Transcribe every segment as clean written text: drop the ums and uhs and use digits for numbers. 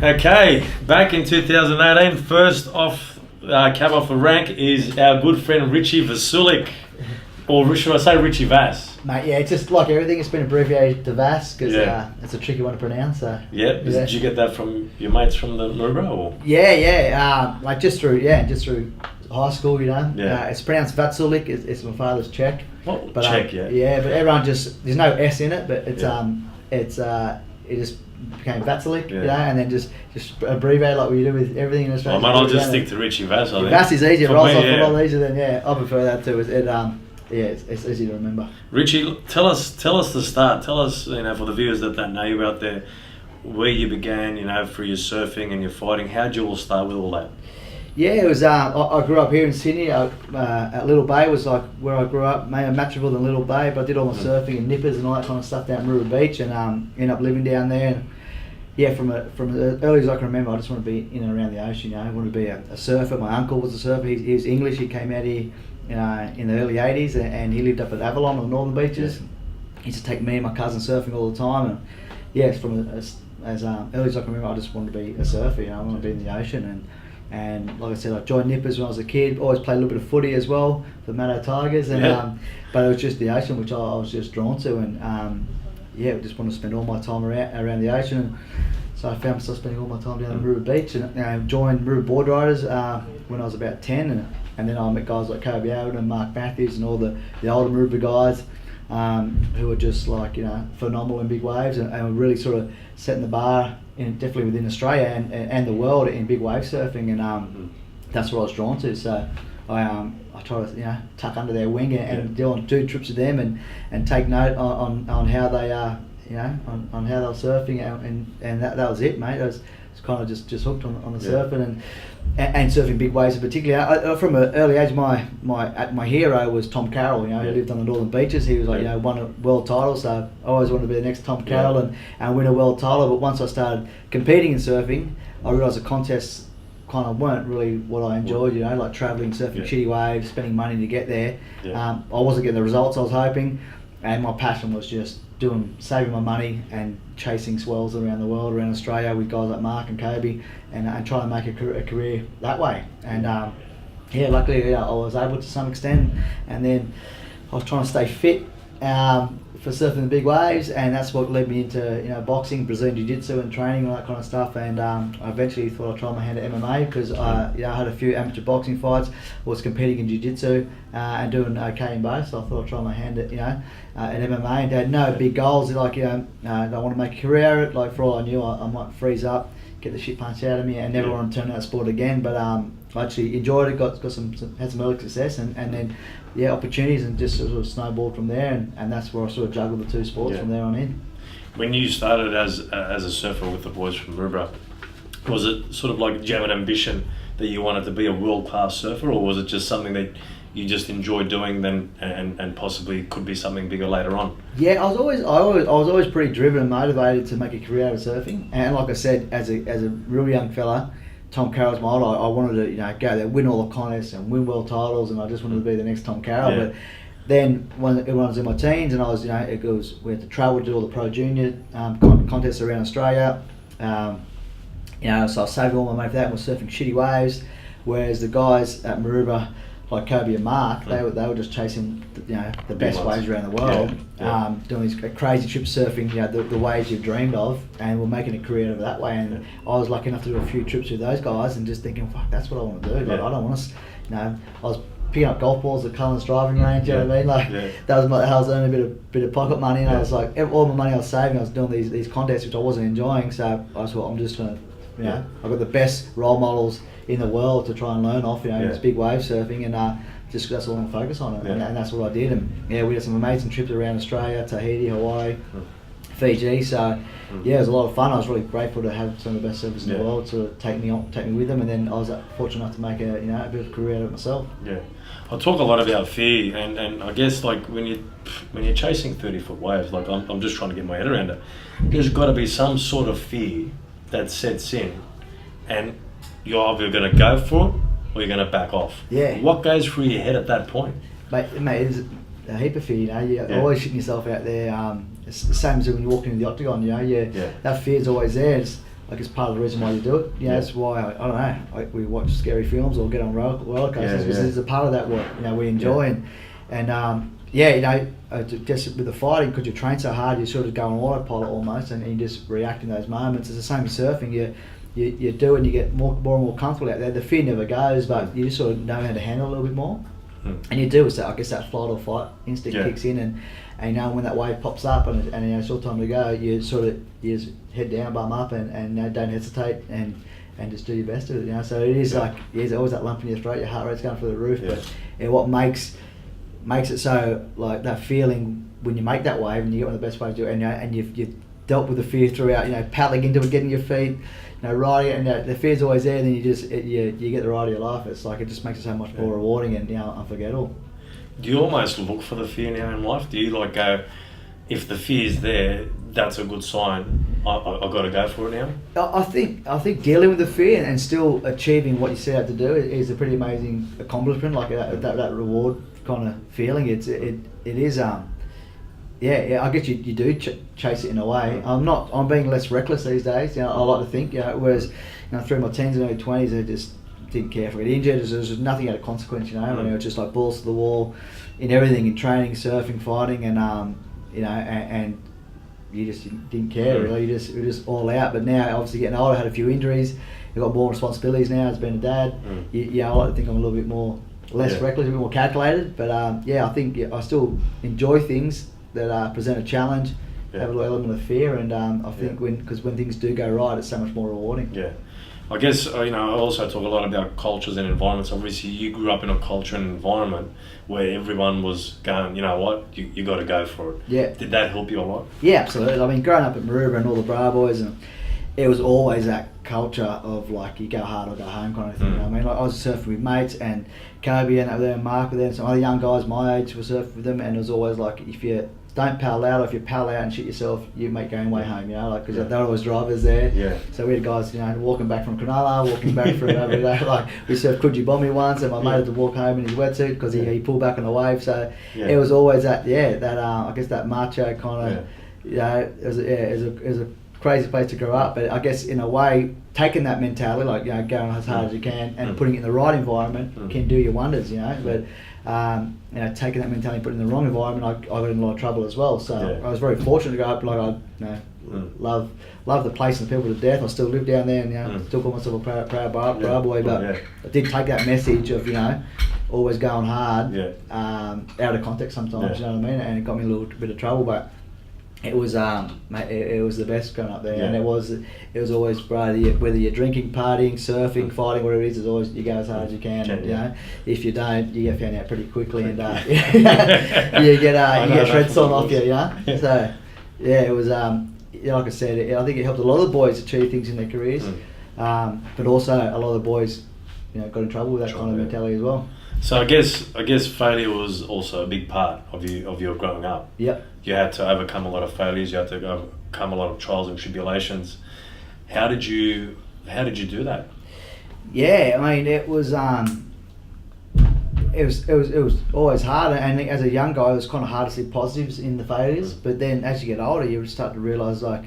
Okay, back in 2018, first off, cab off the rank is our good friend Richie Vaculik, or should I say Richie Vas? Mate, yeah, it's just like everything, it's been abbreviated to Vas because it's a tricky one to pronounce. So. Yeah, did you get that from your mates from the Maroubra, or? Yeah, like just through high school, you know. Yeah. It's pronounced Vaculik. It's my father's Czech. Well, but, Czech, yeah. Yeah, but everyone just there's no S in it, but it's it just became Vaculik, you know, and then just abbreviate like we do with everything in Australia. Well, mate, I'll just stick to Richie Vas. I think Vas is easier, for rolls me, off a lot easier than I prefer that too. It's easy to remember. Richie, tell us the start. Tell us, for the viewers that don't know you out there, where you began, for your surfing and your fighting. How did you all start with all that? Yeah, it was. I grew up here in Sydney. At Little Bay was like where I grew up, maybe Matraville than Little Bay. But I did all my surfing and nippers and all that kind of stuff down at Maroubra Beach, and ended up living down there. And yeah, from as early as I can remember, I just wanted to be in and around the ocean. I wanted to be a surfer. My uncle was a surfer. He was English. He came out here in the early '80s, and he lived up at Avalon on the northern beaches. He used to take me and my cousin surfing all the time. And yeah, from as early as I can remember, I just wanted to be a surfer. I wanted to be in the ocean. And like I said, I joined nippers when I was a kid. Always played a little bit of footy as well for the Maddo Tigers, but it was just the ocean which I was just drawn to, and I just wanted to spend all my time around the ocean. And so I found myself spending all my time down at Maroubra Beach, and joined Maroubra Board Riders when I was about 10, and then I met guys like Kobe Allen and Mark Matthews and all the older Maroubra guys who were just like phenomenal in big waves, and were really sort of setting the bar. Definitely within Australia and the world in big wave surfing, and that's what I was drawn to. So I try to tuck under their wing and do trips with them and take note on how they are on how they were surfing, and that was it, mate. I was kind of just hooked on the surfing and surfing big waves in particular. From an early age, my hero was Tom Carroll. He lived on the northern beaches. He was won a world title, so I always wanted to be the next Tom Carroll and win a world title. But once I started competing in surfing, I realised the contests kind of weren't really what I enjoyed. Like travelling, surfing shitty waves, spending money to get there. I wasn't getting the results I was hoping, and my passion was just saving my money and chasing swells around the world, around Australia with guys like Mark and Kobe, and trying to make a career that way. And luckily I was able to some extent, and then I was trying to stay fit for surfing the big waves, and that's what led me into boxing, Brazilian Jiu-Jitsu and training, all that kind of stuff. And I eventually thought I'd try my hand at MMA because I had a few amateur boxing fights, was competing in Jiu-Jitsu and doing okay in both. So I thought I'd try my hand at at MMA, and had no big goals. I want to make a career. Like for all I knew, I might freeze up, get the shit punched out of me, and never want to turn out sport again. But I actually enjoyed it, had some early success, and then opportunities, and just sort of snowballed from there, and that's where I sort of juggled the two sports from there on in. When you started as a surfer with the boys from Maroubra, was it sort of like, did you have an ambition that you wanted to be a world class surfer, or was it just something that you just enjoyed doing then, and possibly could be something bigger later on? Yeah, I was always pretty driven and motivated to make a career out of surfing, and like I said, as a real young fella, Tom Carroll's my idol. I wanted to go there, win all the contests and win world titles, and I just wanted to be the next Tom Carroll. But then when I was in my teens, and I was we had to travel to do all the pro junior contests around Australia. So I saved all my money for that and was surfing shitty waves, whereas the guys at Maroubra, like Kobe and Mark, they were just chasing the best waves around the world, doing these crazy trips, surfing the waves you've dreamed of, and we're making a career out of that way. And I was lucky enough to do a few trips with those guys, and just thinking, fuck, that's what I want to do. Like, I don't want to, I was picking up golf balls at Cullen's driving range. You know what I mean? Like that was I was earning a bit of pocket money, and I was like, all my money I was saving, I was doing these contests which I wasn't enjoying. So I thought, I'm just gonna, I've got the best role models in the world to try and learn off, it's big wave surfing, and just that's all I'm focused on, and that's what I did. And we had some amazing trips around Australia, Tahiti, Hawaii, Fiji. So it was a lot of fun. I was really grateful to have some of the best surfers in the world to take me with them, and then I was fortunate enough to make a bit of a career out of it myself. I talk a lot about fear, and I guess like when you're chasing 30-foot waves, like I'm just trying to get my head around it. There's got to be some sort of fear that sets in, and you're either going to go for it or you're going to back off. What goes through your head at that point? Mate, there's a heap of fear, You're always shitting yourself out there. It's the same as when you walk into the octagon, that fear's always there. I guess part of the reason why you do it. You know, that's why I don't know. We watch scary films or get on roller coasters because it's a part of that what we enjoy and you know, just with the fighting, because you train so hard, you sort of go on autopilot almost, and you just react in those moments. It's the same with surfing. You do it and you get more and more comfortable out there. The fear never goes, but you just sort of know how to handle it a little bit more. And you do, so I guess that flight or fight instinct kicks in, and you know when that wave pops up and you know it's your time to go, you just head down, bum up, and you know, don't hesitate and just do your best with it. You know, so it is like there's always that lump in your throat, your heart rate's going through the roof. But what makes it so like that feeling when you make that wave and you get one of the best ways to do it, and you've dealt with the fear throughout. You know, paddling into it, getting your feet. You know, riding it, and the fear's always there. Then you get the ride of your life. It's like it just makes it so much more rewarding and unforgettable. Do you almost look for the fear now in life? Do you like go, if the fear's there, that's a good sign. I've got to go for it now. I think dealing with the fear and still achieving what you set out to do is a pretty amazing accomplishment. Like that reward kind of feeling. It is. I guess you do chase it in a way. I'm being less reckless these days. You know, I like to think. You know, whereas through my teens and early 20s, I just didn't care if I got injured. There was nothing out of consequence. You know, I mean, it was just like balls to the wall in everything, in training, surfing, fighting, and and you just didn't care really. You were just all out. But now, obviously, getting older, I had a few injuries. I've got more responsibilities now as being a dad. I like to think I'm a little bit more less reckless, a bit more calculated. But I think I still enjoy things that present a challenge, have a little element of fear, and I think when things do go right, it's so much more rewarding. Yeah, I guess I also talk a lot about cultures and environments. Obviously, you grew up in a culture and environment where everyone was going, you know what, you got to go for it. Yeah. Did that help you a lot? Yeah, absolutely. I mean, growing up at Maroubra and all the Bra boys, and it was always that culture of like you go hard or go home kind of thing. You know what I mean, like I was surfing with mates, and Kobe and over there, and Mark were there, and some other young guys my age were surfing with them, and it was always like if you don't paddle out, or if you paddle out and shit yourself, you make your own way home, you know, like, because they're always drivers there. Yeah. So we had guys, walking back from Cronulla, walking back from over there, like, we surfed Coogee Bommy once, and my mate had to walk home in his wetsuit because he pulled back on the wave, so it was always that, I guess that macho kind of, it was a crazy place to grow up, but I guess in a way, taking that mentality, like, going as hard as you can, and putting it in the right environment can do you wonders, but taking that mentality and putting it in the wrong environment, I got in a lot of trouble as well. So I was very fortunate to go up. Like I love the place and the people to death. I still live down there, and still call myself a proud bra boy. But I did take that message of always going hard out of context sometimes. You know what I mean? And it got me a little bit of trouble, but it was it was the best going up there, and it was always, bro, whether you're drinking, partying, surfing, fighting, whatever it is always you go as hard as you can. And, if you don't, you get found out pretty quickly, and you get shreds on off you. So it was like I said, I think it helped a lot of the boys achieve things in their careers, but also a lot of the boys got in trouble with that kind of mentality as well. So I guess failure was also a big part of your growing up. Yep. You had to overcome a lot of failures. You had to overcome a lot of trials and tribulations. How did you do that? Yeah, I mean, it was always hard, and as a young guy, it was kind of hard to see positives in the failures. But then, as you get older, you start to realise like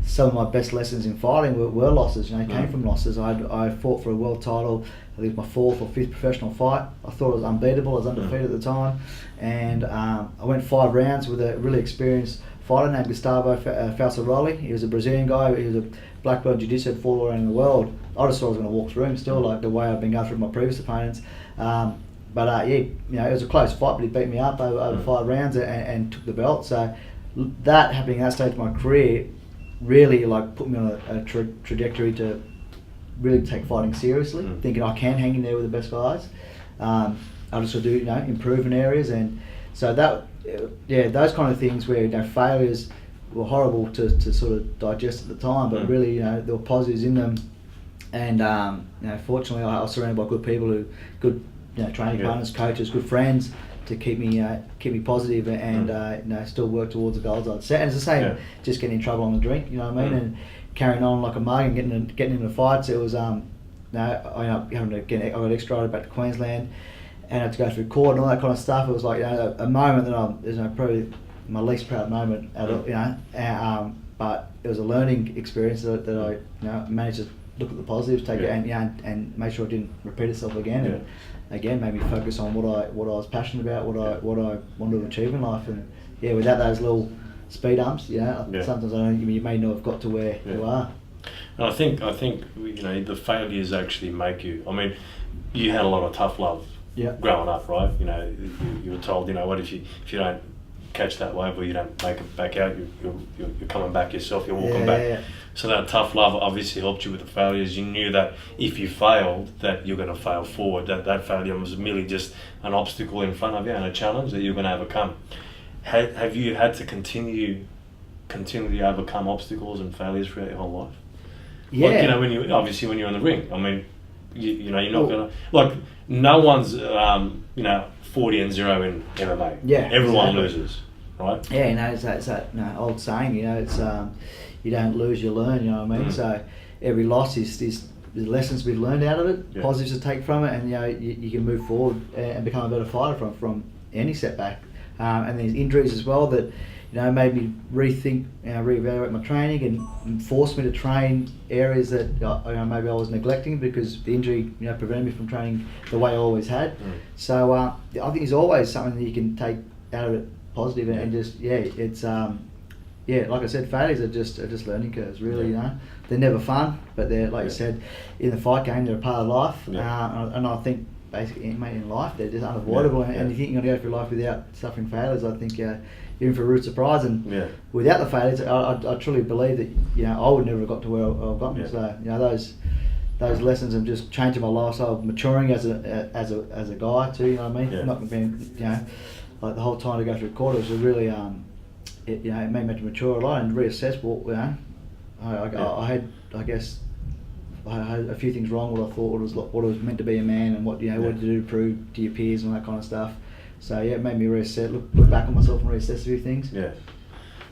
some of my best lessons in fighting were losses. Came from losses. I fought for a world title. I think it was my 4th or 5th professional fight. I thought I was unbeatable. I was undefeated at the time, and I went 5 rounds with a really experienced fighter named Gustavo Falsaroli. He was a Brazilian guy. He was a black belt jiu-jitsu, fought all around the world. I just thought I was going to walk through him still, like the way I've been going through my previous opponents. But it was a close fight, but he beat me up over 5 rounds and took the belt. So that happening at that stage of my career really put me on a trajectory to really take fighting seriously, thinking I can hang in there with the best guys. I just got to do improve in areas, and so that those kind of things where failures were horrible to sort of digest at the time, but really there were positives in them, and fortunately I was surrounded by good people good training partners, coaches, good friends to keep me positive and still work towards the goals I'd set. And it's the same, just getting in trouble on the drink, you know what I mean, and carrying on like a mug and getting into fights. It was I got extradited back to Queensland, and I had to go through court and all that kind of stuff. It was like a moment that is probably my least proud moment at all, but it was a learning experience that I managed to look at the positives, take it, and make sure it didn't repeat itself again. And again, made me focus on what I was passionate about, what I wanted to achieve in life. And without those little speed bumps, sometimes I don't. You may not have got to where you are. And I think the failures actually make you. I mean, you had a lot of tough love growing up, right? You were told, what if you don't catch that wave or you don't make it back out, you're coming back yourself, you're walking back. Yeah. So that tough love obviously helped you with the failures. You knew that if you failed, that you're going to fail forward. That failure was merely just an obstacle in front of you and a challenge that you're going to overcome. Have you had to continually overcome obstacles and failures throughout your whole life? Yeah. When you're in the ring, I mean, you're not gonna no one's 40-0 in MMA. Yeah, everyone loses, right? Yeah, it's that old saying. It's you don't lose, you learn. You know what I mean? So every loss is the lessons we've learned out of it, positives to take from it, and you can move forward and become a better fighter from any setback. And there's injuries as well that made me rethink, reevaluate my training and forced me to train areas that maybe I was neglecting because the injury prevented me from training the way I always had. So I think there's always something that you can take out of it positive and just it's like I said, failures are just learning curves really. They're never fun, but they're like you said, in the fight game they're a part of life. And I think basically in life they're just unavoidable. And you think you're going to go through life without suffering failures, I think you're in for a rude surprise. And without the failures, I truly believe that I would never have got to where I've gotten. So those lessons have just changing my lifestyle, maturing as a guy too. You know what I mean? Not being like the whole time to go through quarters was really it made me to mature a lot and reassess I had a few things wrong. What I thought what it was meant to be a man, and what what to do to prove to your peers and that kind of stuff. So it made me reassess, look back on myself and reassess a few things. Yeah,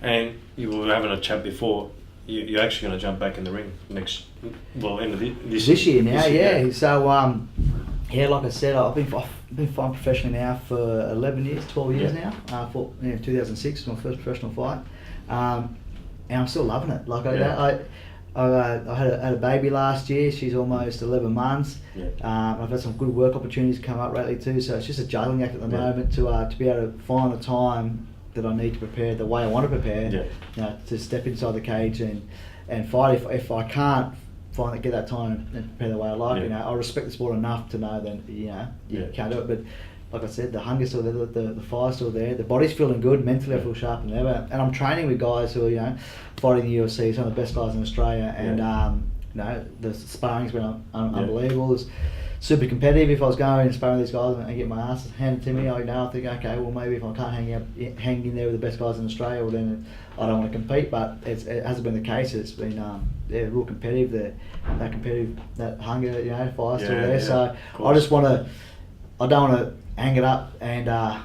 and you were having a chat before. You're actually going to jump back in the ring end of this year now. Yeah. So like I said, I've been fighting professionally now for 11 years, 12 years now. I fought 2006 my first professional fight, and I'm still loving it. Like I had a baby last year. She's almost 11 months. I've had some good work opportunities come up lately too. So it's just a juggling act at the moment to be able to find the time that I need to prepare the way I want to prepare. To step inside the cage and fight. If I can't get that time and prepare the way I like, I respect the sport enough to know that you can't do it. But like I said, the hunger's still there, the fire's still there, the body's feeling good, mentally I feel sharper than ever. And I'm training with guys who are, fighting the UFC, some of the best guys in Australia, and the sparring's been unbelievable. It's super competitive. If I was going and sparring with these guys and get my ass handed to me, I think, okay, well maybe if I can't hang in there with the best guys in Australia, well then I don't want to compete. But it hasn't been the case. It's been real competitive. That hunger, fire's still there. So I don't want to hang it up and die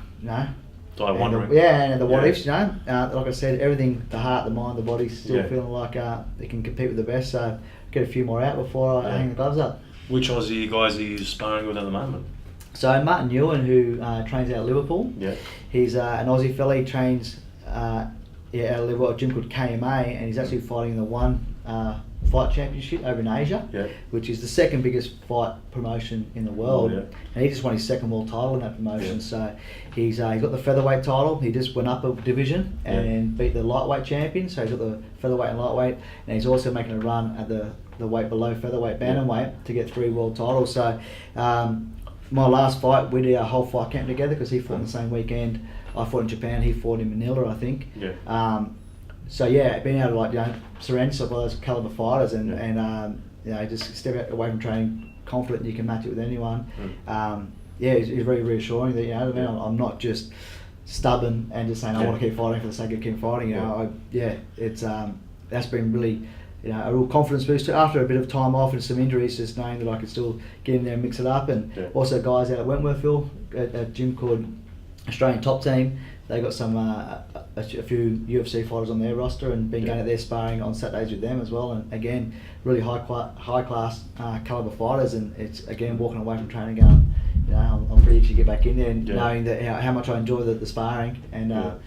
wondering. And the what ifs, like I said, everything, the heart, the mind, the body's still feeling like they can compete with the best. So get a few more out before I hang the gloves up. Which Aussie guys are you sparring with at the moment? So Martin Ewan, who trains out of Liverpool. He's an Aussie fella. He trains out of Liverpool, a gym called KMA, and he's actually fighting the one fight championship over in Asia, which is the second biggest fight promotion in the world. And he just won his second world title in that promotion. So he's got the featherweight title. He just went up a division and beat the lightweight champion. So he's got the featherweight and lightweight, and he's also making a run at the weight below featherweight, bantamweight, to get 3 world titles. So my last fight, we did our whole fight camp together because he fought on the same weekend. I fought in Japan, he fought in Manila, I think. So being able to surround yourself by those caliber fighters and just step away from training confident you can match it with anyone. It's very reassuring that I'm not just stubborn and just saying I want to keep fighting for the sake of keep fighting. It's that's been really a real confidence booster after a bit of time off and some injuries, just knowing that I could still get in there and mix it up. And also guys out at Wentworthville, a gym called Australian Top Team, they got some a few UFC fighters on their roster and been going out there sparring on Saturdays with them as well. And again, really high class caliber fighters. And it's again walking away from training going, I'm pretty itchy to get back in there and knowing that how much I enjoy the sparring and that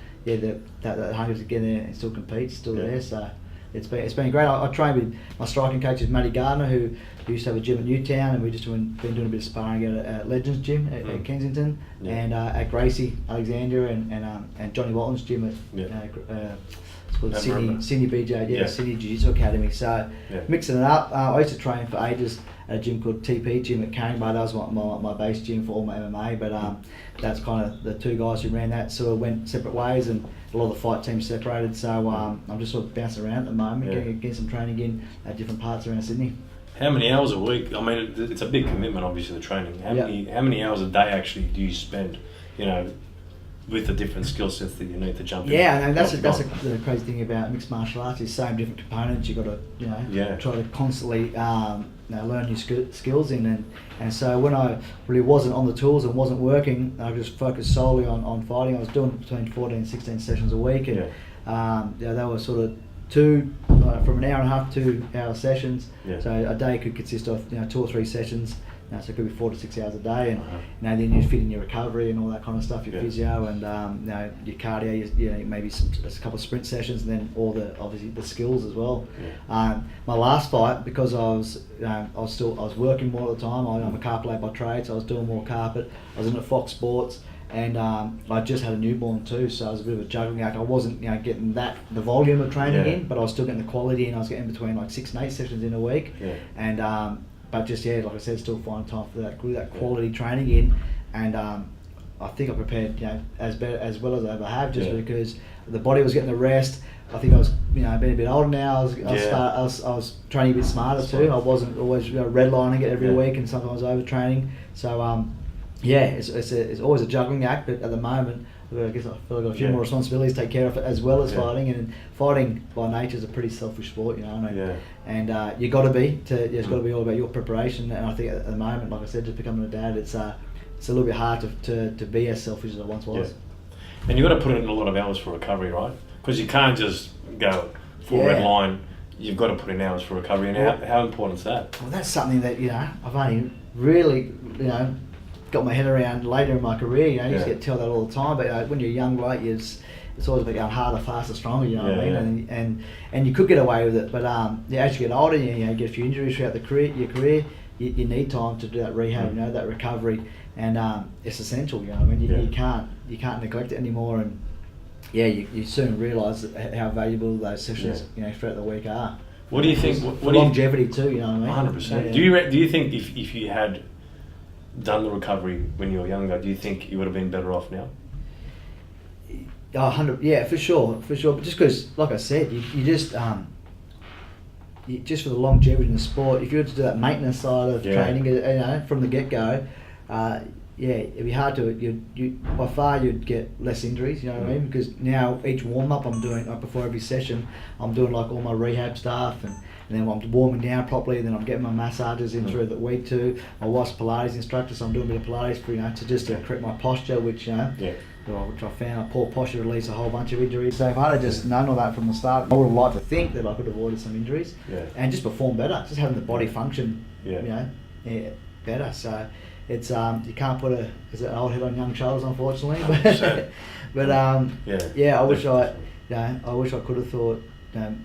hunger to get in there and still compete, still there. So it's been great. I trained with my striking coach is Matty Gardner, who used to have a gym at Newtown, and we just been doing a bit of sparring at Legends Gym at Kensington, and at Gracie Alexandria and Johnny Walton's gym at it's called Sydney BJ, Sydney Jiu-Jitsu Academy. So mixing it up. I used to train for ages at a gym called TP Gym at Caringbah. That was my base gym for all my MMA, but that's kind of the two guys who ran that sort of went separate ways, and a lot of the fight teams separated. So I'm just sort of bouncing around at the moment, getting some training in at different parts around Sydney. How many hours a week? I mean, it's a big commitment, obviously, the training. How many hours a day actually do you spend, with the different skill sets that you need to jump in? Yeah, and that's the crazy thing about mixed martial arts is same different components. You've got to, try to constantly learn new skills in. And so when I really wasn't on the tools and wasn't working, I just focused solely on fighting. I was doing between 14 and 16 sessions a week, and they were sort of from an hour and a half to 2 hour sessions. So a day could consist of 2 or 3 sessions. So it could be 4 to 6 hours a day, and then you fit in your recovery and all that kind of stuff, your physio and your cardio, maybe a couple of sprint sessions, and then all the obviously the skills as well. My last fight, because I was working more at the time. I'm a carpet by trade, so I was doing more carpet. I was in at Fox Sports, and I just had a newborn too, so it was a bit of a juggling act. I wasn't getting the volume of training in, but I was still getting the quality in. I was getting between like 6 and 8 sessions in a week, and but just like I said, still finding time for that quality training in, and I think I prepared as well as I ever have, just because the body was getting the rest. I think I was being a bit older now. I was training a bit smarter too. I wasn't always redlining it every week and sometimes overtraining. So it's always a juggling act, but at the moment I guess I feel I've got a few more responsibilities to take care of it as well as fighting, and fighting by nature is a pretty selfish sport, and you got to be. It's got to be all about your preparation. And I think at the moment, like I said, just becoming a dad, it's a little bit hard to be as selfish as I once was. And you've got to put in a lot of hours for recovery, right? Because you can't just go full red line. You've got to put in hours for recovery. And how important is that? Well, that's something that I've only really got my head around later in my career. You just get told that all the time, but when you're young, right, it's always about going harder, faster, stronger. You know what I mean? And you could get away with it, but as you get older, you get a few injuries throughout your career. You need time to do that rehab, that recovery, and it's essential. You know what I mean? You can't neglect it anymore, and you soon realise how valuable those sessions throughout the week are. What do you think? For longevity too, you know what I mean? 100%. Do you think if you had done the recovery when you were younger, do you think you would have been better off now? 100, for sure. But just because, like I said, you just just for the longevity in the sport, if you were to do that maintenance side of training, from the get-go, it'd be hard to. By far you'd get less injuries. You know what I mean? Because now each warm-up I'm doing, before every session, I'm doing like all my rehab stuff, and then I'm warming down properly, and then I'm getting my massages in through the week too. My wife's Pilates instructor, so I'm doing a bit of Pilates for to correct my posture, which which I found poor posture leads to a whole bunch of injuries. So if I had just known all that from the start, I would have liked to think that I could have avoided some injuries and just perform better, just having the body function better. So it's you can't put an old head on young shoulders, unfortunately. But I wish I could have thought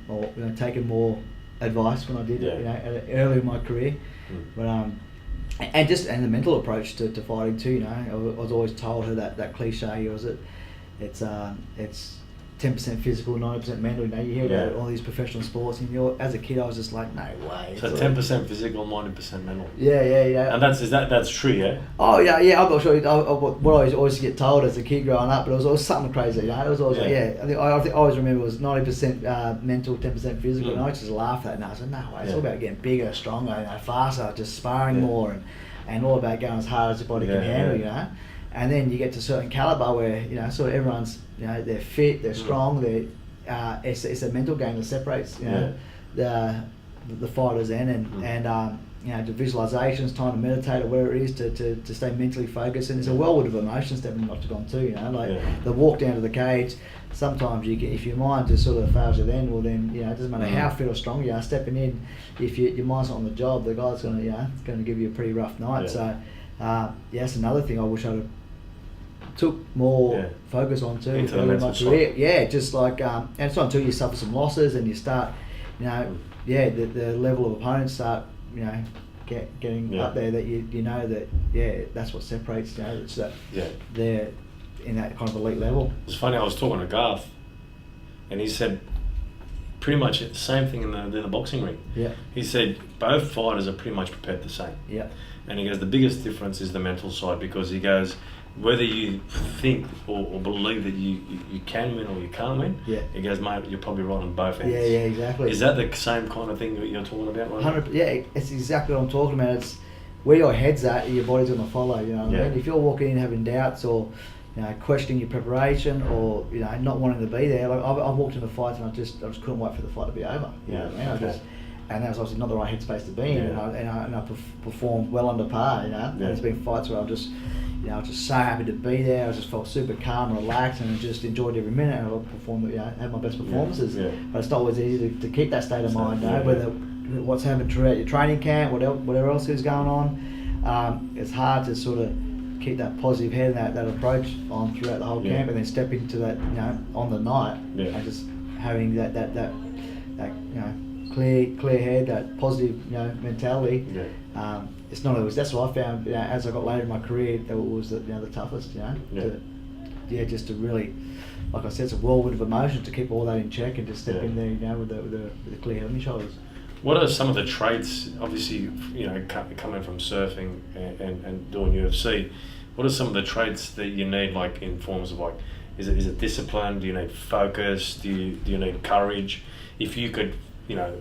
or taken more advice when I did early in my career, but and the mental approach to fighting too. I was always told that cliche, it's 10% physical, 90% mental. You hear about all these professional sports, and as a kid I was just like, no way. So 10% physical, 90% mental. Yeah. And that's true, yeah. Oh yeah. I'm not sure what I always get told as a kid growing up, but it was always something crazy. It was always I think I always remember it was 90% mental, 10% physical, and I just laughed at it. And I was like, no way. It's all about getting bigger, stronger, faster, just sparring more, and all about going as hard as your body can handle. And then you get to a certain caliber where sort of everyone's they're fit, they're strong, it's a mental game that separates the fighters and the visualizations, time to meditate or whatever it is to stay mentally focused. And there's a whirlwind of emotions that we've not gone to, the walk down to the cage. Sometimes if your mind just sort of fails you then, it doesn't matter how fit or strong you are stepping in. If your mind's not on the job, the guy's going to give you a pretty rough night. So that's another thing I wish I'd have took more focus on too in my career. Just like and it's not until you suffer some losses and you start you know, the level of opponents start, you know, getting up there, that you know that that's what separates, you know, it's that they're in that kind of elite level. It's funny, I was talking to Garth, and he said pretty much the same thing in the boxing ring. Yeah. He said both fighters are pretty much prepared the same. Yeah. And he goes, the biggest difference is the mental side, because he goes, whether you think or believe that you can win or you can't win, he goes, mate, you're probably right on both ends. Yeah, exactly. Is that the same kind of thing that you're talking about right 100%, yeah, it's exactly what I'm talking about. It's where your head's at, your body's going to follow, you know what I mean? If you're walking in having doubts or, you know, questioning your preparation or, you know, not wanting to be there, like I've walked into fights and I just couldn't wait for the fight to be over. You know what I mean? And that was obviously not the right headspace to be in, and I performed well under par, you know. And there's been fights where I was just so happy to be there. I just felt super calm and relaxed and just enjoyed every minute, and I performed, you know, had my best performances. But it's not always easy to keep that state of mind, you know, whether what's happening throughout your training camp, whatever else is going on. It's hard to sort of keep that positive head and that approach on throughout the whole camp, and then step into that, you know, on the night, and just having that you know, clear head, that positive, you know, mentality. It's not always. That's what I found, you know, as I got later in my career, that was the toughest, you know. Just to really, like I said, it's a whirlwind of emotion to keep all that in check and just step in there, you know, with a clear head on your shoulders. What are some of the traits, obviously, you know, coming from surfing and doing UFC, what are some of the traits that you need, like in forms of, like, is it discipline? Do you need focus? Do you need courage? If you could, you know,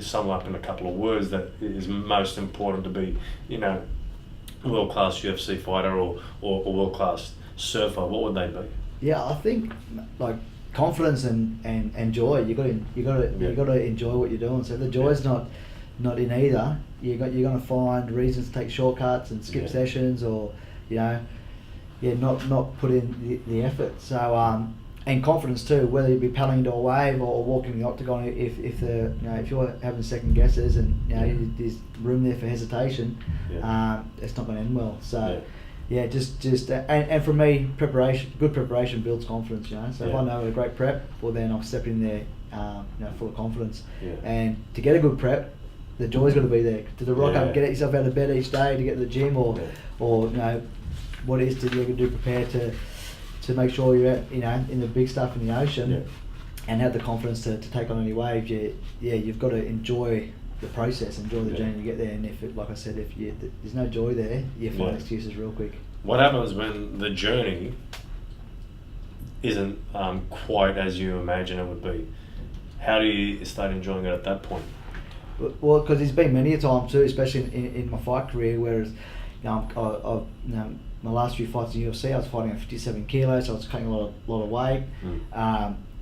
sum up in a couple of words that is most important to be, you know, a world-class UFC fighter or world-class surfer, what would they be? Yeah, I think like confidence and joy. You got to enjoy what you're doing. So the joy's not in either. You're going to find reasons to take shortcuts and skip sessions, or, you know, not put in the effort. So and confidence too, whether you be paddling into a wave or walking the octagon, if you're having second guesses and, you know, there's room there for hesitation, it's not going to end well. So just and for me, good preparation builds confidence, you know. So if I know a great prep, well then I'll step in there, you know, full of confidence. And to get a good prep, the joy's got to be there. To rock up, get yourself out of bed each day to get to the gym, or you know, what it is to do, prepare to make sure you're at, you know, in the big stuff in the ocean, and have the confidence to take on any waves. You've got to enjoy the process, enjoy the journey to get there. And if it, like I said, if there's no joy there, you find excuses real quick. What happens when the journey isn't quite as you imagine it would be? How do you start enjoying it at that point? Well, because there's been many a time too, especially in my fight career, whereas, you know, my last few fights in UFC, I was fighting at 57 kilos, so I was cutting a lot of weight.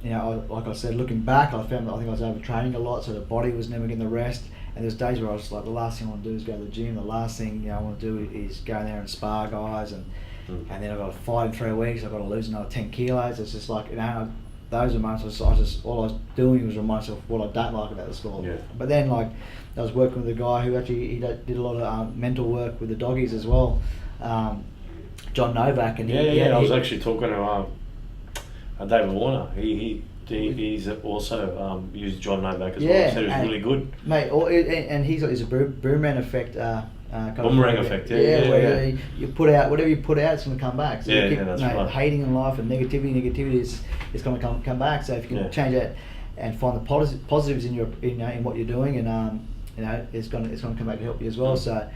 You know, like I said, looking back, I think I was overtraining a lot, so the body was never getting the rest. And there's days where I was just like, the last thing I want to do is go to the gym. The last thing, you know, I want to do is go in there and spar guys, and then I've got to fight in 3 weeks. I've got to lose another 10 kilos. It's just like, you know, those are moments all I was doing was remind myself what I don't like about the sport. But then, like, I was working with a guy who actually he did a lot of mental work with the doggies as well. John Novak, and I was actually talking to David Warner. He's also used John Novak as well. He said it was really good, mate. And he's got his boomerang effect. Boomerang effect, where you put out whatever you put out, it's going to come back. So you keep, that's right. Hating in life and negativity is going to come back. So if you can change that and find the positives in what you're doing, and you know, it's going to come back to help you as well. So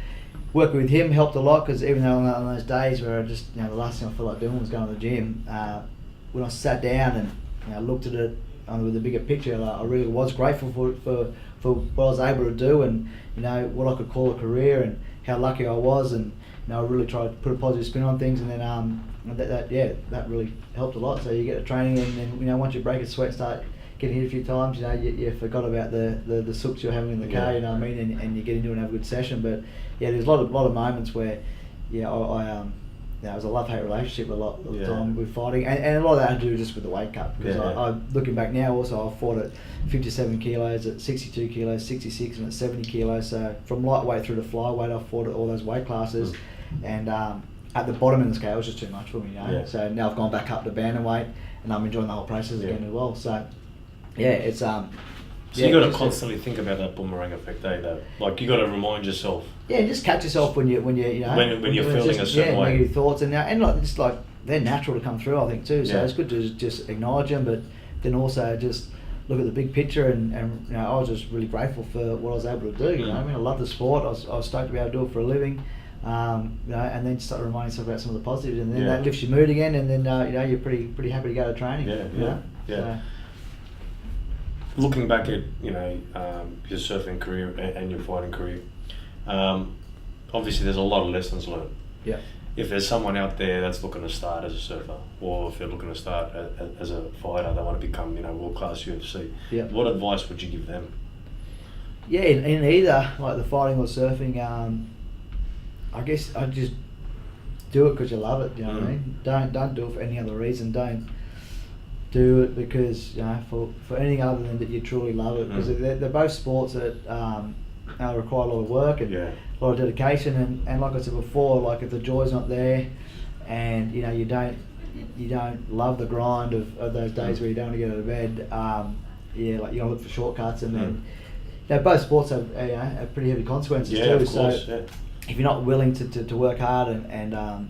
working with him helped a lot, because even though on those days where I just, you know, the last thing I felt like doing was going to the gym, when I sat down and, you know, looked at it with the bigger picture, like, I really was grateful for what I was able to do, and, you know, what I could call a career, and how lucky I was, and, you know, I really tried to put a positive spin on things, and then that really helped a lot. So you get to training, and then, you know, once you break a sweat, start getting hit a few times, you know, you forgot about the sooks you're having in the car, you know what I mean, and you get into it and have a good session. But there's a lot of moments where it was a love-hate relationship a lot of the time with fighting, and a lot of that had to do just with the weight cut, because I looking back now, also I fought at 57 kilos, at 62 kilos, 66, and at 70 kilos. So from lightweight through to flyweight, I fought at all those weight classes, and at the bottom of the scale, it was just too much for me, you know. So now I've gone back up to bantamweight, and I'm enjoying the whole process again as well. So it's So you got to constantly think about that boomerang effect, though. Like you got to remind yourself. Yeah, just catch yourself when you know when you're feeling a certain way. Negative thoughts and like just like they're natural to come through, I think too. So it's good to just acknowledge them, but then also just look at the big picture. And you know, I was just really grateful for what I was able to do. You know, I mean, I love the sport. I was stoked to be able to do it for a living. You know, and then start reminding yourself about some of the positives, and then that lifts your mood again, and then you know, you're pretty happy to go to training. Yeah. So, looking back at your surfing career and your fighting career, obviously there's a lot of lessons learned. Yeah. If there's someone out there that's looking to start as a surfer, or if they're looking to start as a fighter, they want to become world class UFC. Yeah. What advice would you give them? Yeah, in either like the fighting or surfing, I guess I just do it because you love it. You know what I mean? Don't do it for any other reason. Don't do it because for anything other than that you truly love it. Because they're both sports that require a lot of work and a lot of dedication. And like I said before, like if the joy's not there, and you don't love the grind of those days where you don't want to get out of bed. Like you gotta look for shortcuts, and then both sports have pretty heavy consequences too. Of course, so if you're not willing to work hard and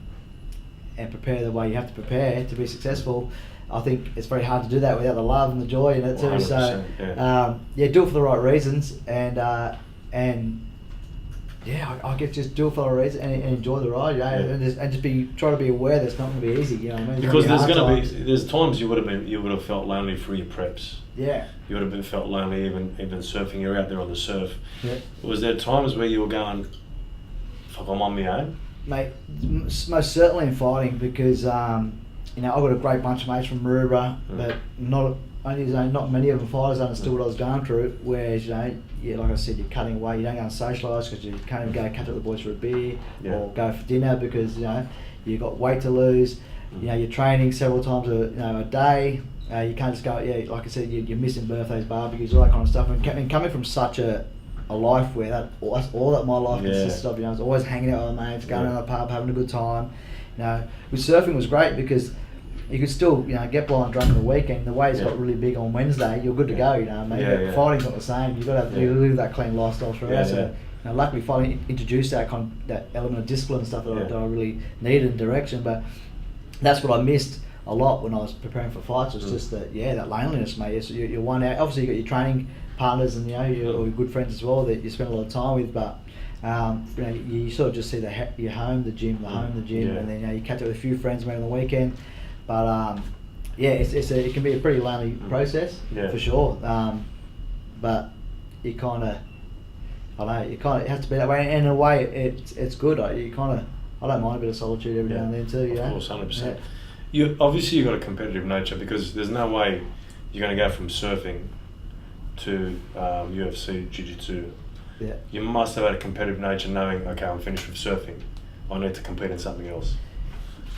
prepare the way you have to prepare to be successful, I think it's very hard to do that without the love and the joy in it too. So do it for the right reasons, and I guess just do it for the right reason and enjoy the ride, and just try to be aware that it's not going to be easy. You know what I mean? Because there's times you would have felt lonely through your preps. Yeah. You would have felt lonely even surfing. You're out there on the surf. Yeah. Was there times where you were going, fuck, I'm on my own? Mate, most certainly in fighting, because I've got a great bunch of mates from Maroubra, but not many of them fighters understood what I was going through. Whereas like I said, you're cutting away. You don't go and socialise because you can't even go catch up with the boys for a beer or go for dinner because you've got weight to lose. You're training several times a day. You can't just go. Like I said, you're missing birthdays, barbecues, all that kind of stuff. And coming from such a life where that's all that my life consisted of. I was always hanging out with my mates, going to the pub, having a good time. With surfing was great because you could still get blind drunk on the weekend. The waves got really big on Wednesday. You're good to go. Fighting's not the same. You've got to live that clean lifestyle throughout. So luckily, fighting introduced that element of discipline and stuff that I really needed in direction. But that's what I missed a lot when I was preparing for fights. Was just that loneliness, mate. So you're one out. Obviously, you got your training partners and your good friends as well that you spend a lot of time with, but you sort of just see your home, the gym, and then you catch up with a few friends maybe on the weekend. But it can be a pretty lonely process for sure. But you kind of, it has to be that way. And in a way, it's good. I don't mind a bit of solitude every now and then too. Of course, 100%. You've got a competitive nature, because there's no way you're going to go from surfing to UFC, Jiu-Jitsu. Yeah. You must have had a competitive nature, knowing, okay, I'm finished with surfing, I need to compete in something else.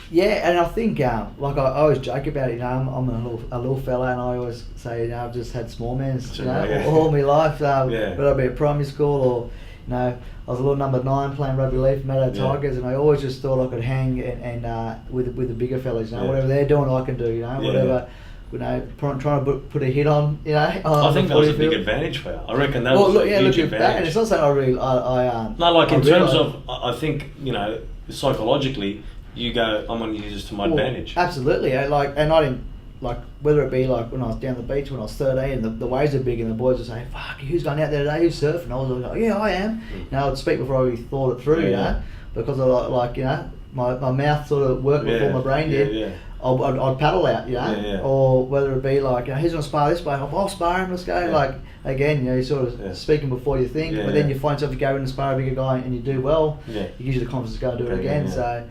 Yeah, and I think I always joke about it. I'm a little fella, and I always say I've just had small mans all my life. Whether I be at primary school or I was a little number 9 playing rugby league for Meadow Tigers, and I always just thought I could hang and with the bigger fellas. Whatever they're doing, I can do. Whatever. Trying to put a hit on. I think that was a big advantage for you. I reckon that was a huge advantage. Back, and it's not something I really. In terms of, I think psychologically, you go, I'm going to use this to my advantage. Absolutely. And I didn't whether it be when I was down the beach when I was 13, and the waves are big, and the boys would say, "Fuck, who's going out there today? Who's surfing?" I was like, "Yeah, I am." I'd speak before I really thought it through, because I my mouth sort of worked before my brain did. Yeah. I'd paddle out, or whether it be who's gonna spar this way? I'll spar him. Let's go. Again, you're sort of speaking before you think, but then you find yourself, you go in and spar a bigger guy and you do well. It gives you the confidence to go and do it again. So.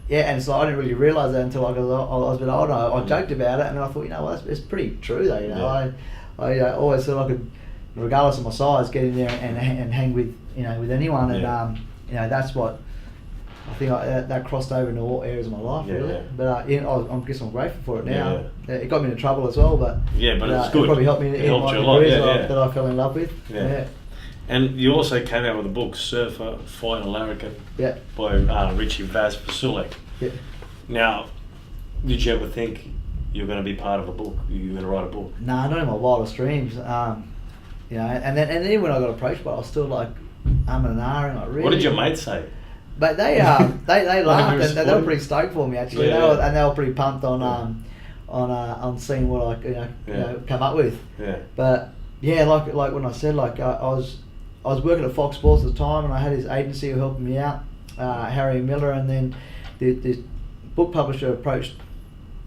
And so I didn't really realise that until I was a bit older. I joked about it, and then I thought, it's pretty true though. I always thought I could, regardless of my size, get in there and hang with with anyone, and that's what I think that crossed over into all areas of my life really. But I guess I'm grateful for it now. It got me into trouble as well, but it's good. It probably helped me in my careers that I fell in love with. And you also came out with a book, Surfer, Fighter, Larrikin, by Richie Vas Vaculik. Now, did you ever think you're going to be part of a book? You're going to write a book? Nah, not in my wildest dreams. You know, and then when I got approached, but I was still like, and ahhing, like really. What did your mates say? But they laughed and they were pretty stoked for me actually. Yeah. They were pretty pumped on seeing what I you know come up with. Yeah. But yeah, like when I said, like I was working at Fox Sports at the time, and I had his agency who helped me out, Harry Miller, and then the book publisher approached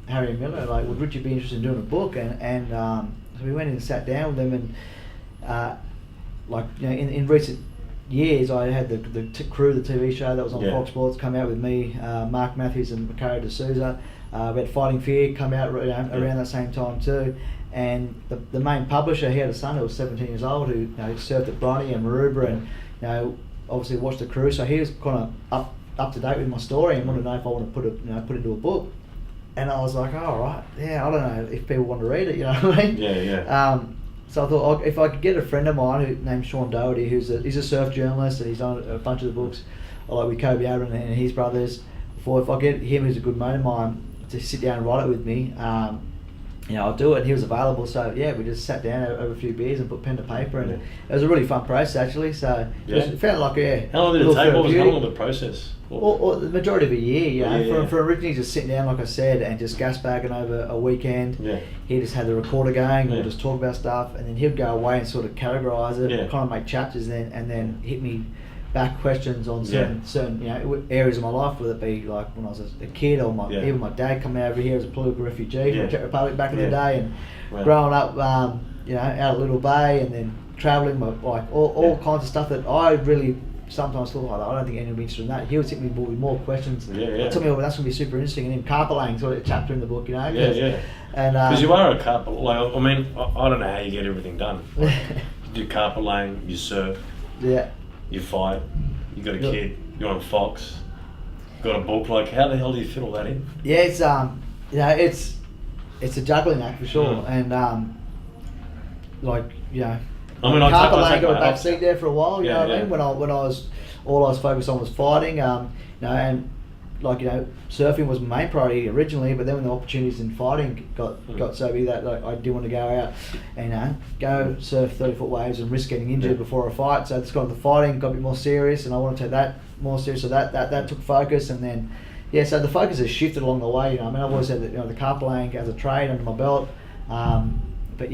Harry Miller, like, would Richie be interested in doing a book? And so we went in and sat down with them, and like, you know, in recent years, I had the crew, the TV show that was on Fox Sports, come out with me, Mark Matthews and Macario D'Souza. We had Fighting Fear come out around that same time too. And the main publisher, he had a son who was 17 years old who, you know, surfed at Bronny and Maroubra, and, you know, obviously watched the crew. So he was kind of up to date with my story and wanted to know if I want to put it into a book. And I was like, oh, all right, yeah, I don't know if people want to read it, you know what I mean? Yeah. So I thought, if I could get a friend of mine named Sean Doherty, he's a surf journalist, and he's done a bunch of the books, like with Kobe Aaron and his brothers. If I get him, who's a good mate of mine, to sit down and write it with me, you know, I'll do it. And he was available, so yeah, we just sat down over a few beers and put pen to paper, and it was a really fun process actually. So it felt like How long did it take? How long the process? Or the majority of a year, you know, for originally just sitting down, like I said, and just gas bagging over a weekend. Yeah. He just had the recorder going, we'll just talk about stuff, and then he'd go away and sort of categorise it, kind of make chapters, and then hit me back questions on certain you know, areas of my life, whether it be like when I was a kid, or even my dad coming over here as a political refugee from the Czech Republic back in the day, and growing up, you know, out at Little Bay, and then travelling, like all kinds of stuff that I really sometimes thought, I don't think anyone would be interested in that. He would hit me with more questions. Tell me, well, that's going to be super interesting. And then carpeting, sort of a chapter in the book, you know. And because you are a carpet, like, I mean, I don't know how you get everything done. Like, you do carpet laying, you surf, you fight, you got a kid, you're on Fox, got a book. Like, how the hell do you fit all that in? Yeah, it's you know, it's a juggling act for sure, and like, you know. I mean, carpet laying got a back seat there for a while, you know what I mean? When I was, all I was focused on was fighting, you know, and like, you know, surfing was my main priority originally, but then when the opportunities in fighting got so big that, like, I did want to go out and go surf 30-foot waves and risk getting injured before a fight. So it's got the fighting, got a bit more serious, and I want to take that more serious. So that took focus, and then so the focus has shifted along the way. You know, I mean, I've always had the, you know, the carpet laying as a trade under my belt, but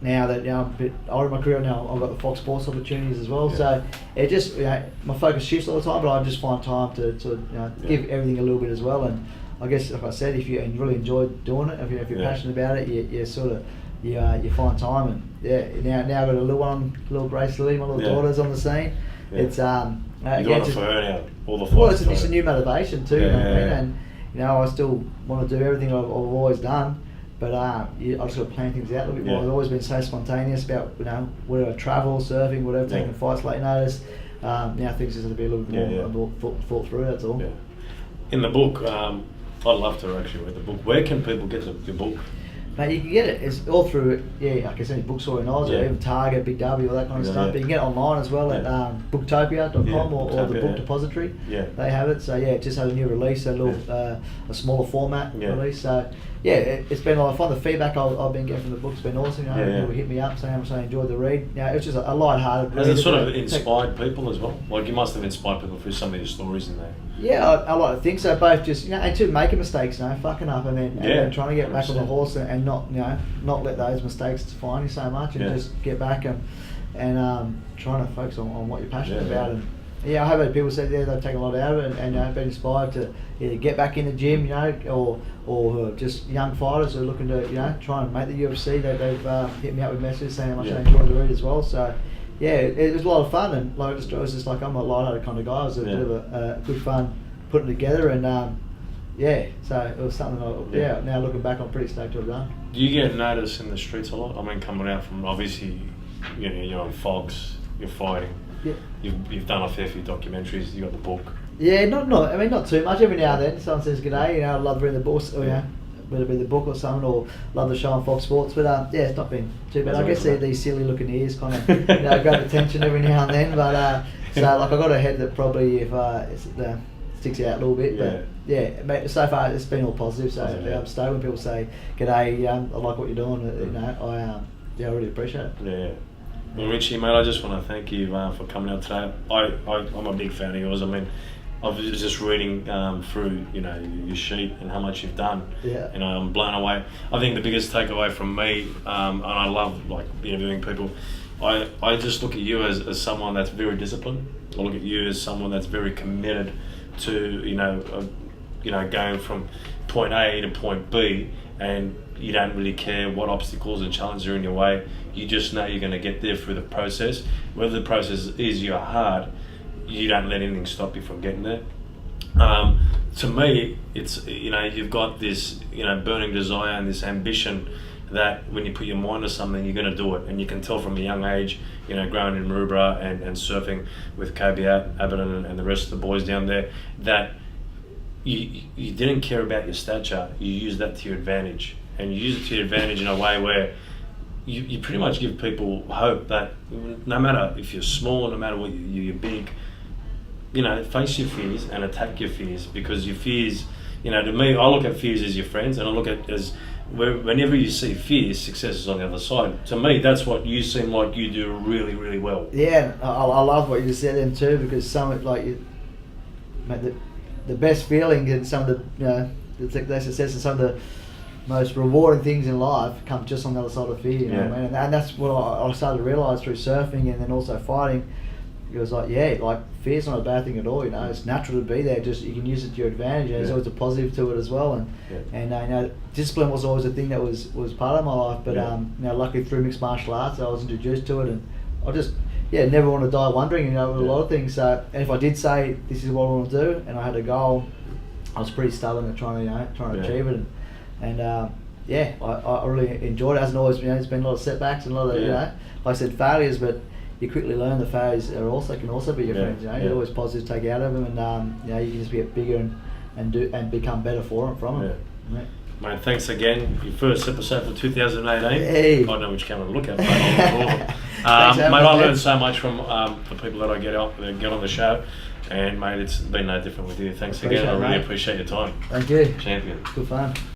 now that, you know, I'm a bit older in my career now, I've got the Fox Sports opportunities as well. So it just, you know, my focus shifts all the time, but I just find time to you know, give everything a little bit as well. And I guess, like I said, if you really enjoy doing it, if you're passionate about it, you sort of you find time. And now I've got a little one, little Grace Lily, my little daughter's on the scene. It's you're doing it for her now, all the fights. Well, it's a new motivation too, you know what I mean? And, you know, I still want to do everything I've always done. But I just got to plan things out a little bit more. I've always been so spontaneous about, you know, whether I travel, surfing, whatever, taking fights late notice. Now things just have to be a little bit more thought through, that's all. Yeah. In the book, I'd love to actually read the book. Where can people get your book? Mate, you can get it. It's all through, I guess, any bookstore in Oz, or even Target, Big W, all that kind of stuff. But you can get it online as well at booktopia.com or the Book Depository. They have it. So it just had a new release, a little a smaller format release. So it's been a lot of fun. The feedback I've been getting from the book's been awesome. You know, people hit me up saying how much they enjoyed the read. It's just a light-hearted read. Has it sort of inspired people as well? Like, you must have inspired people through some of your stories in there. Yeah, I like to think so. Both just, you know, and two, making mistakes, you know, fucking up, and then trying to get back on the horse and not, you know, not let those mistakes define you so much, and just get back and trying to focus on what you're passionate about. And I have had people say they've taken a lot out of it and been inspired to either get back in the gym, you know, or just young fighters who are looking to, you know, try and make the UFC. They've hit me up with messages saying how much they enjoyed the read as well. So it was a lot of fun, and like I was just like, I'm a light-hearted kind of guy. It was a bit of a good fun putting it together, and so it was something now looking back, I'm pretty stoked to have done. Do you get noticed in the streets a lot? I mean, coming out from, obviously, you know, you're on Fox, you're fighting. Yeah. You've done a fair few documentaries. You got the book. Yeah, not too much. Every now and then, someone says g'day. You know, I'd love to read the book, or, you know, whether it be the book or something, or love the show on Fox Sports. But it's not been too bad. I guess these silly looking ears kind of, you know, grab attention every now and then. But so like, I got a head that probably if it's sticks you out a little bit. But yeah, mate, so far it's been all positive. So I'm stoked when people say, "G'day, I like what you're doing." You know, I really appreciate it. Yeah. Well, Richie, mate, I just want to thank you for coming out today. I'm a big fan of yours. I mean, I was just reading through, you know, your sheet and how much you've done. Yeah. You know, I'm blown away. I think the biggest takeaway from me, and I love like interviewing people, I just look at you as someone that's very disciplined. I look at you as someone that's very committed to, you know, going from point A to point B, and you don't really care what obstacles and challenges are in your way. You just know you're going to get there through the process. Whether the process is easy or hard, you don't let anything stop you from getting there. To me, it's, you know, you've got this, you know, burning desire and this ambition that when you put your mind to something, you're going to do it. And you can tell from a young age, you know, growing in Maroubra and surfing with Kobe Abbott and the rest of the boys down there, that you didn't care about your stature. You used that to your advantage. And you use it to your advantage in a way where you pretty much give people hope that no matter if you're small, no matter what you're big, you know, face your fears and attack your fears, because your fears, you know, to me, I look at fears as your friends, and I look at as whenever you see fears, success is on the other side. To me, that's what you seem like you do really, really well. Yeah, I love what you just said then too, because some like mate, the best feeling and some of the, you know, the success and some of the most rewarding things in life come just on the other side of fear. You know what I mean? And that's what I started to realise through surfing and then also fighting. It was like, yeah, like fear's not a bad thing at all. You know, it's natural to be there. Just you can use it to your advantage. There's always a positive to it as well. And you know, discipline was always a thing that was part of my life. But you know, luckily through mixed martial arts, I was introduced to it, and I just never want to die wondering. You know, with a lot of things. So, and if I did say this is what I want to do, and I had a goal, I was pretty stubborn at trying to achieve it. And yeah, I really enjoyed it. It hasn't always, you know, there's been a lot of setbacks and a lot of, you know, like I said, failures, but you quickly learn the failures can also be your friends. You know, you're always positive to take out of them, and you know, you can just get bigger and become better from it. Yeah. Mate, thanks again. Your first episode for 2018. Hey. I don't know which camera to look at. But mate, I learned so much from the people that I get on the show, and mate, it's been no different with you. Thanks again. I really appreciate your time. Thank you. Champion. Good fun.